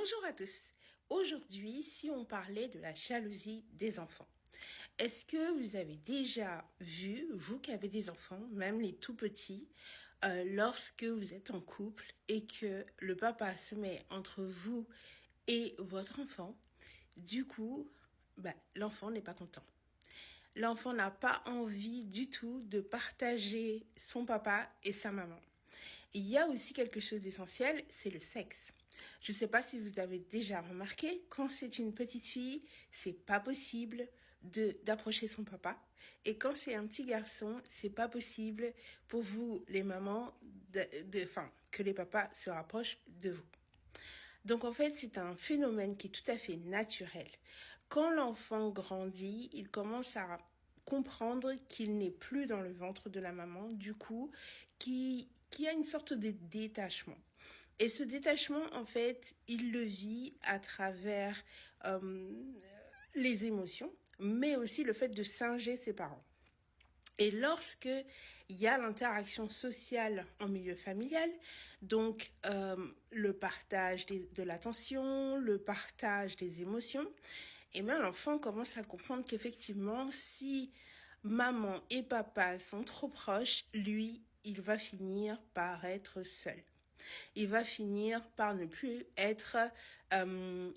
Bonjour à tous. Aujourd'hui, si on parlait de la jalousie des enfants, est-ce que vous avez déjà vu, vous qui avez des enfants, même les tout petits, lorsque vous êtes en couple et que le papa se met entre vous et votre enfant, du coup, l'enfant n'est pas content. L'enfant n'a pas envie du tout de partager son papa et sa maman. Il y a aussi quelque chose d'essentiel, c'est le sexe. Je ne sais pas si vous avez déjà remarqué, quand c'est une petite fille, c'est pas possible d'approcher son papa. Et quand c'est un petit garçon, c'est pas possible pour vous, les mamans, que les papas se rapprochent de vous. Donc en fait, c'est un phénomène qui est tout à fait naturel. Quand l'enfant grandit, il commence à comprendre qu'il n'est plus dans le ventre de la maman, du coup, qui a une sorte de détachement. Et ce détachement, en fait, il le vit à travers les émotions, mais aussi le fait de singer ses parents. Et lorsque il y a l'interaction sociale en milieu familial, donc le partage de l'attention, le partage des émotions, et bien l'enfant commence à comprendre qu'effectivement, si maman et papa sont trop proches, lui, il va finir par être seul. Il va finir par ne plus être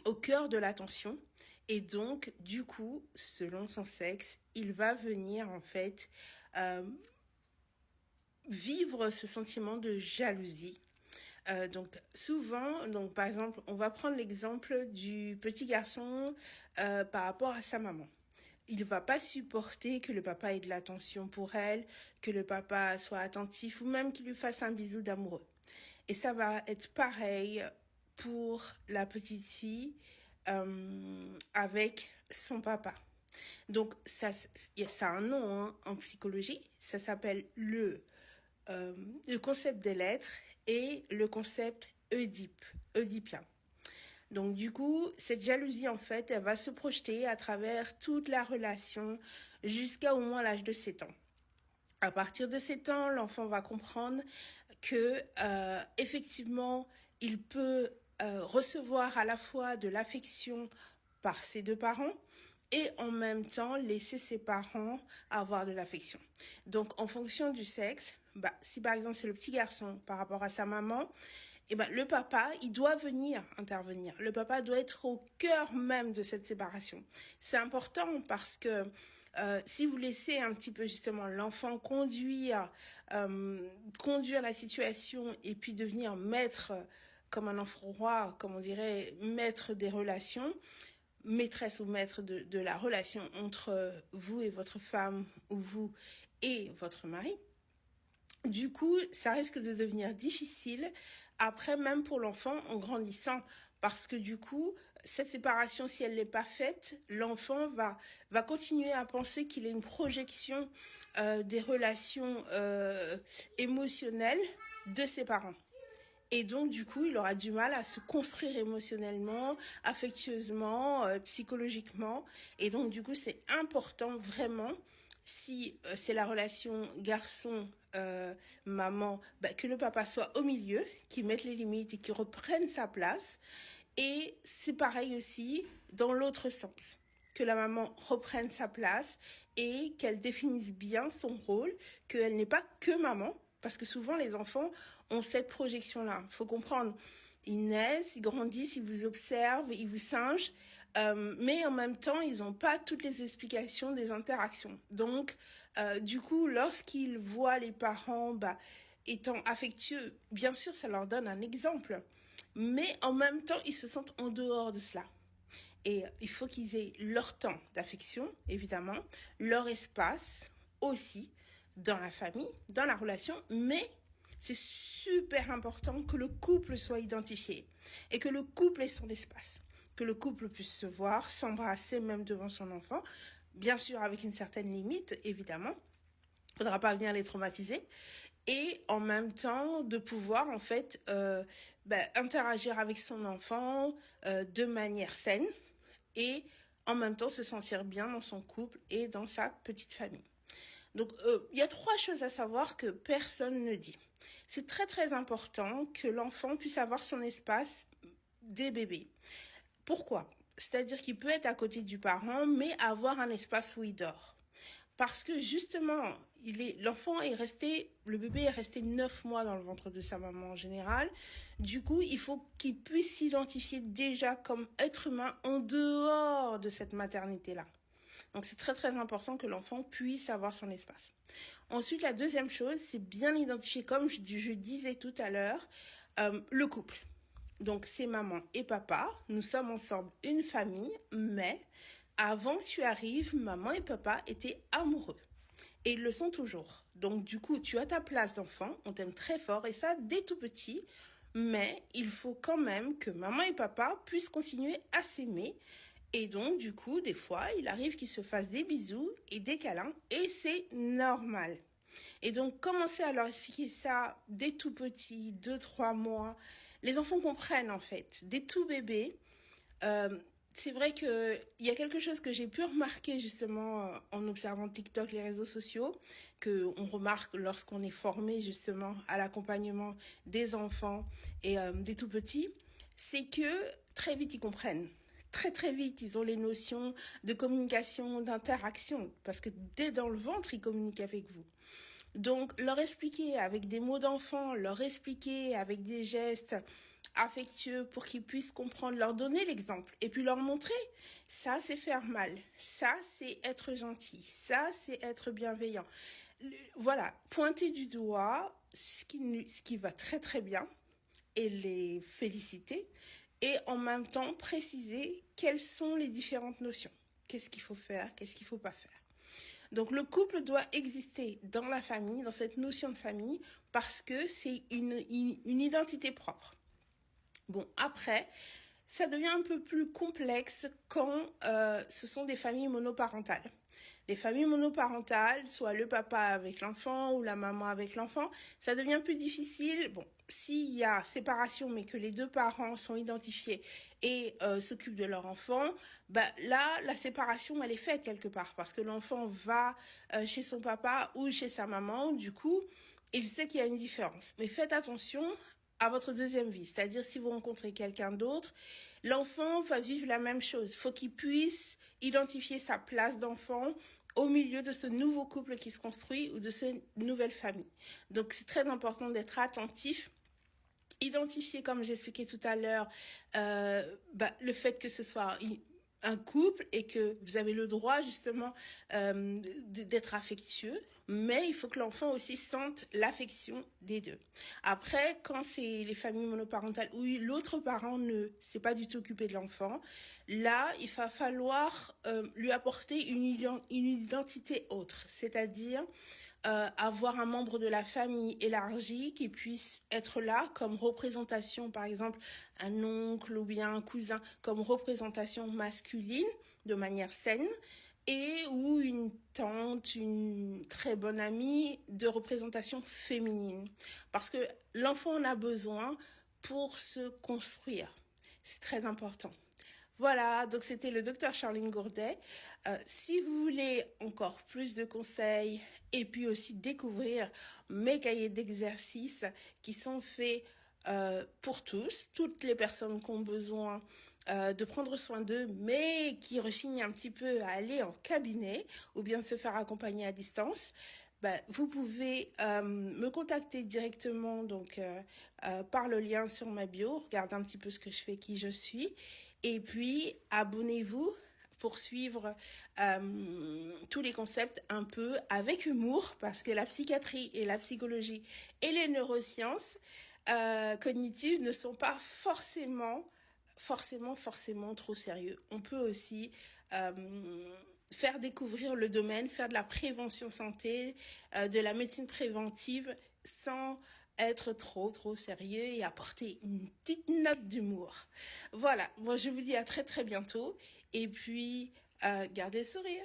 au cœur de l'attention. Et donc, du coup, selon son sexe, il va venir en fait vivre ce sentiment de jalousie. Donc souvent, par exemple, on va prendre l'exemple du petit garçon par rapport à sa maman. Il va pas supporter que le papa ait de l'attention pour elle, que le papa soit attentif ou même qu'il lui fasse un bisou d'amoureux. Et ça va être pareil pour la petite fille avec son papa. Donc ça a un nom en psychologie, ça s'appelle le concept des lettres et le concept oedipien. Donc du coup, cette jalousie en fait, elle va se projeter à travers toute la relation jusqu'à au moins l'âge de 7 ans. À partir de 7 ans, l'enfant va comprendre que effectivement, il peut recevoir à la fois de l'affection par ses deux parents et en même temps laisser ses parents avoir de l'affection. Donc en fonction du sexe, si par exemple c'est le petit garçon par rapport à sa maman, le papa, il doit venir intervenir. Le papa doit être au cœur même de cette séparation. C'est important parce que si vous laissez un petit peu justement l'enfant conduire la situation et puis devenir maître, comme un enfant roi, comme on dirait, maître des relations, maîtresse ou maître de la relation entre vous et votre femme ou vous et votre mari, du coup, ça risque de devenir difficile après, même pour l'enfant en grandissant, parce que du coup, cette séparation, si elle n'est pas faite, l'enfant va continuer à penser qu'il est une projection des relations émotionnelles de ses parents. Et donc, du coup, il aura du mal à se construire émotionnellement, affectueusement, psychologiquement. Et donc, du coup, c'est important vraiment, si c'est la relation garçon-maman, que le papa soit au milieu, qu'il mette les limites et qu'il reprenne sa place. Et c'est pareil aussi dans l'autre sens, que la maman reprenne sa place et qu'elle définisse bien son rôle, qu'elle n'est pas que maman, parce que souvent les enfants ont cette projection-là. Faut comprendre, ils naissent, ils grandissent, ils vous observent, ils vous singent, mais en même temps, ils n'ont pas toutes les explications des interactions. Donc, du coup, lorsqu'ils voient les parents étant affectueux, bien sûr, ça leur donne un exemple, mais en même temps, ils se sentent en dehors de cela. Et il faut qu'ils aient leur temps d'affection, évidemment, leur espace aussi, dans la famille, dans la relation, mais c'est super important que le couple soit identifié et que le couple ait son espace, que le couple puisse se voir, s'embrasser même devant son enfant, bien sûr avec une certaine limite, évidemment. Il faudra pas venir les traumatiser. Et en même temps de pouvoir en fait interagir avec son enfant de manière saine et en même temps se sentir bien dans son couple et dans sa petite famille. Donc, il y a 3 choses à savoir que personne ne dit. C'est très très important que l'enfant puisse avoir son espace, des bébés. Pourquoi? C'est-à-dire qu'il peut être à côté du parent, mais avoir un espace où il dort. Parce que justement, l'enfant est resté, le bébé est resté 9 mois dans le ventre de sa maman en général. Du coup, il faut qu'il puisse s'identifier déjà comme être humain en dehors de cette maternité-là. Donc c'est très très important que l'enfant puisse avoir son espace. Ensuite, la deuxième chose, c'est bien identifier, comme je disais tout à l'heure, le couple. Donc c'est maman et papa, nous sommes ensemble une famille, mais avant que tu arrives, maman et papa étaient amoureux. Et ils le sont toujours. Donc du coup, tu as ta place d'enfant, on t'aime très fort, et ça dès tout petit, mais il faut quand même que maman et papa puissent continuer à s'aimer. Et donc, du coup, des fois, il arrive qu'ils se fassent des bisous et des câlins, et c'est normal. Et donc, commencer à leur expliquer ça dès tout petit, 2, 3 mois. Les enfants comprennent en fait. Dès tout bébé, euh, c'est vrai qu'il y a quelque chose que j'ai pu remarquer justement en observant TikTok, les réseaux sociaux, qu'on remarque lorsqu'on est formé justement à l'accompagnement des enfants et des tout petits, c'est que très vite ils comprennent. Très très vite, ils ont les notions de communication, d'interaction, parce que dès dans le ventre, ils communiquent avec vous. Donc, leur expliquer avec des mots d'enfant, leur expliquer avec des gestes affectueux pour qu'ils puissent comprendre, leur donner l'exemple et puis leur montrer, ça c'est faire mal, ça c'est être gentil, ça c'est être bienveillant. Voilà, pointer du doigt ce qui va très très bien et les féliciter et en même temps préciser quelles sont les différentes notions. Qu'est-ce qu'il faut faire, qu'est-ce qu'il ne faut pas faire. Donc le couple doit exister dans la famille, dans cette notion de famille, parce que c'est une identité propre. Bon, après, ça devient un peu plus complexe quand ce sont des familles monoparentales. Les familles monoparentales, soit le papa avec l'enfant ou la maman avec l'enfant, ça devient plus difficile. Bon, s'il y a séparation, mais que les deux parents sont identifiés et s'occupent de leur enfant, bah, là, la séparation, elle est faite quelque part, parce que l'enfant va chez son papa ou chez sa maman, du coup, il sait qu'il y a une différence. Mais faites attention à votre deuxième vie, c'est-à-dire si vous rencontrez quelqu'un d'autre, l'enfant va vivre la même chose. Il faut qu'il puisse identifier sa place d'enfant au milieu de ce nouveau couple qui se construit ou de cette nouvelle famille. Donc c'est très important d'être attentif, identifier, comme j'expliquais tout à l'heure, le fait que ce soit un couple et que vous avez le droit justement d'être affectueux, mais il faut que l'enfant aussi sente l'affection des deux. Après, quand c'est les familles monoparentales où l'autre parent ne s'est pas du tout occupé de l'enfant, là, il va falloir lui apporter une identité autre, c'est-à-dire avoir un membre de la famille élargi qui puisse être là comme représentation, par exemple un oncle ou bien un cousin, comme représentation masculine de manière saine, et ou une tante, une très bonne amie de représentation féminine. Parce que l'enfant en a besoin pour se construire. C'est très important. Voilà, donc c'était le docteur Charline Gourdet. Si vous voulez encore plus de conseils et puis aussi découvrir mes cahiers d'exercices qui sont faits pour tous, toutes les personnes qui ont besoin de prendre soin d'eux, mais qui rechignent un petit peu à aller en cabinet ou bien se faire accompagner à distance, vous pouvez me contacter directement par le lien sur ma bio, regardez un petit peu ce que je fais, qui je suis, et puis abonnez-vous pour suivre tous les concepts un peu avec humour, parce que la psychiatrie et la psychologie et les neurosciences cognitives ne sont pas forcément trop sérieux. On peut aussi faire découvrir le domaine, faire de la prévention santé, de la médecine préventive sans être trop sérieux et apporter une petite note d'humour. Voilà, bon, je vous dis à très très bientôt et puis gardez le sourire.